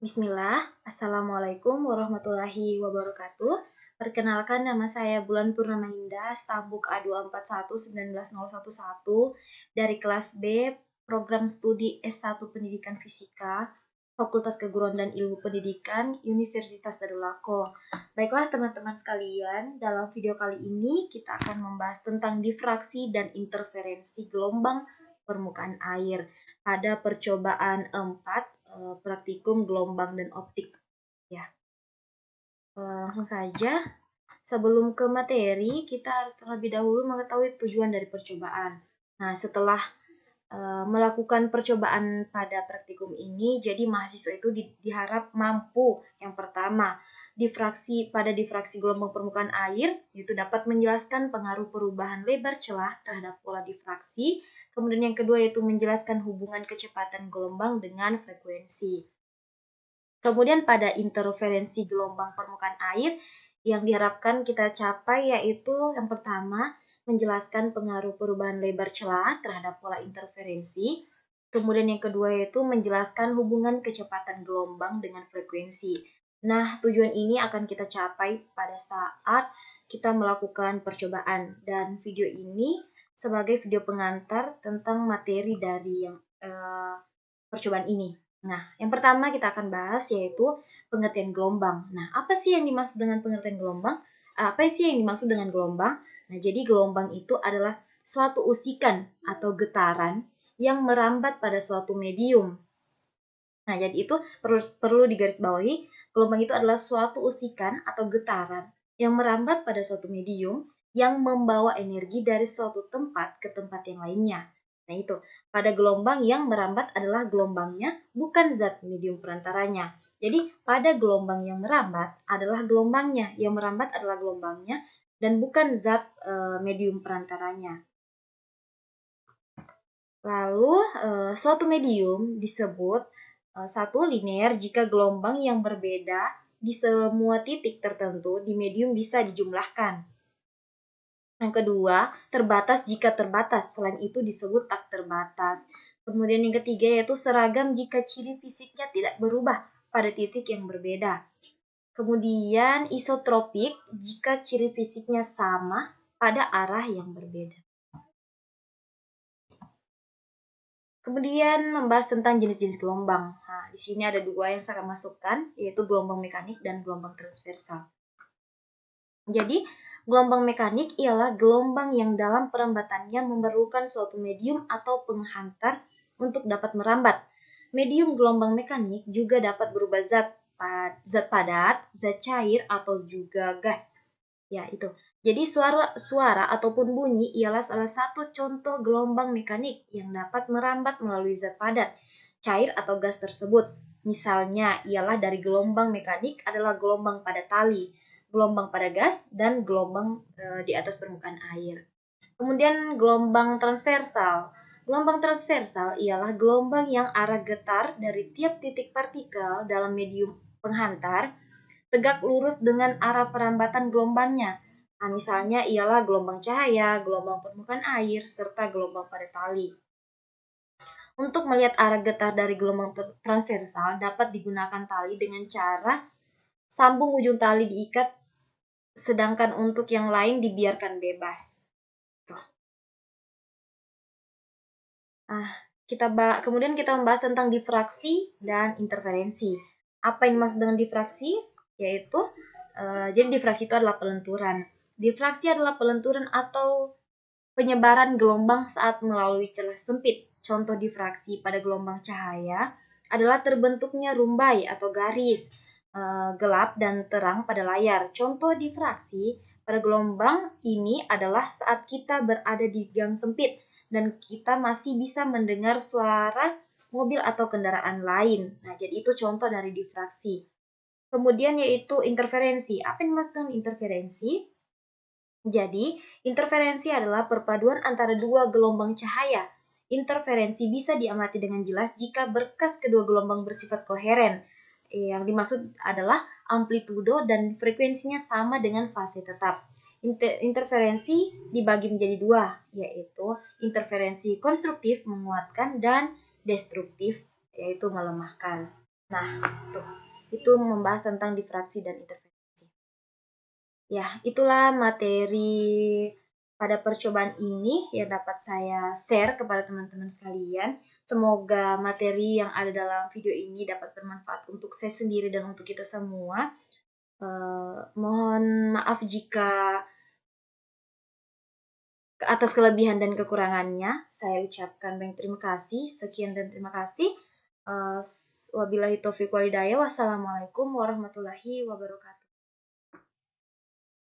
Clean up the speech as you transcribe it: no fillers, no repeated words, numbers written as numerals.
Bismillah, Assalamualaikum warahmatullahi wabarakatuh. Perkenalkan, nama saya Bulan Purnama Indah, Stabuk A2419111 dari kelas B, Program Studi S1 Pendidikan Fisika, Fakultas Keguruan dan Ilmu Pendidikan, Universitas Darul Lako. Baiklah teman-teman sekalian, dalam video kali ini kita akan membahas tentang difraksi dan interferensi gelombang permukaan air pada percobaan 4 praktikum gelombang dan optik ya. Langsung saja, sebelum ke materi kita harus terlebih dahulu mengetahui tujuan dari percobaan. Nah, setelah melakukan percobaan pada praktikum ini, jadi mahasiswa itu diharap mampu yang pertama pada difraksi gelombang permukaan air, itu dapat menjelaskan pengaruh perubahan lebar celah terhadap pola difraksi. Kemudian yang kedua yaitu menjelaskan hubungan kecepatan gelombang dengan frekuensi. Kemudian pada interferensi gelombang permukaan air yang diharapkan kita capai yaitu yang pertama menjelaskan pengaruh perubahan lebar celah terhadap pola interferensi. Kemudian yang kedua yaitu menjelaskan hubungan kecepatan gelombang dengan frekuensi. Nah, tujuan ini akan kita capai pada saat kita melakukan percobaan, dan video ini sebagai video pengantar tentang materi dari yang percobaan ini. Nah, yang pertama kita akan bahas yaitu pengertian gelombang. Nah, apa sih yang dimaksud dengan pengertian gelombang? Apa sih yang dimaksud dengan gelombang? Nah, jadi gelombang itu adalah suatu usikan atau getaran yang merambat pada suatu medium. Nah, jadi itu perlu digarisbawahi, gelombang itu adalah suatu usikan atau getaran yang merambat pada suatu medium yang membawa energi dari suatu tempat ke tempat yang lainnya. Nah, itu pada gelombang yang merambat adalah gelombangnya, bukan zat medium perantaranya. Jadi, pada gelombang yang merambat adalah gelombangnya, yang merambat adalah gelombangnya, dan bukan zat medium perantaranya. Lalu, suatu medium disebut satu linear jika gelombang yang berbeda di semua titik tertentu di medium bisa dijumlahkan. Yang kedua, terbatas jika terbatas, selain itu disebut tak terbatas. Kemudian yang ketiga yaitu seragam jika ciri fisiknya tidak berubah pada titik yang berbeda. Kemudian isotropik jika ciri fisiknya sama pada arah yang berbeda. Kemudian membahas tentang jenis-jenis gelombang. Nah, di sini ada dua yang saya masukkan, yaitu gelombang mekanik dan gelombang transversal. Jadi, gelombang mekanik ialah gelombang yang dalam perambatannya memerlukan suatu medium atau penghantar untuk dapat merambat. Medium gelombang mekanik juga dapat berupa zat padat, zat cair, atau juga gas. Ya, itu. Jadi suara ataupun bunyi ialah salah satu contoh gelombang mekanik yang dapat merambat melalui zat padat, cair atau gas tersebut. Misalnya ialah dari gelombang mekanik adalah gelombang pada tali, gelombang pada gas, dan gelombang di atas permukaan air. Kemudian gelombang transversal. Gelombang transversal ialah gelombang yang arah getar dari tiap titik partikel dalam medium penghantar tegak lurus dengan arah perambatan gelombangnya. Nah, misalnya ialah gelombang cahaya, gelombang permukaan air, serta gelombang pada tali. Untuk melihat arah getar dari gelombang transversal dapat digunakan tali dengan cara sambung ujung tali diikat, sedangkan untuk yang lain dibiarkan bebas. Kemudian kita membahas tentang difraksi dan interferensi. Apa yang dimaksud dengan difraksi? Yaitu, jadi difraksi itu adalah pelenturan. Difraksi adalah pelenturan atau penyebaran gelombang saat melalui celah sempit. Contoh difraksi pada gelombang cahaya adalah terbentuknya rumbai atau garis gelap dan terang pada layar. Contoh difraksi pada gelombang ini adalah saat kita berada di gang sempit dan kita masih bisa mendengar suara mobil atau kendaraan lain. Nah, jadi itu contoh dari difraksi. Kemudian yaitu interferensi. Apa yang dimaksud dengan interferensi? Jadi, interferensi adalah perpaduan antara dua gelombang cahaya. Interferensi bisa diamati dengan jelas jika berkas kedua gelombang bersifat koheren. Yang dimaksud adalah amplitudo dan frekuensinya sama dengan fase tetap. Interferensi dibagi menjadi dua, yaitu interferensi konstruktif menguatkan dan destruktif, yaitu melemahkan. Nah, tuh. Itu membahas tentang difraksi dan interferensi. Ya, itulah materi pada percobaan ini yang dapat saya share kepada teman-teman sekalian. Semoga materi yang ada dalam video ini dapat bermanfaat untuk saya sendiri dan untuk kita semua. Mohon maaf jika atas kelebihan dan kekurangannya. Saya ucapkan banyak terima kasih. Sekian dan terima kasih. Wabillahi taufiq walhidayah. Wassalamualaikum warahmatullahi wabarakatuh.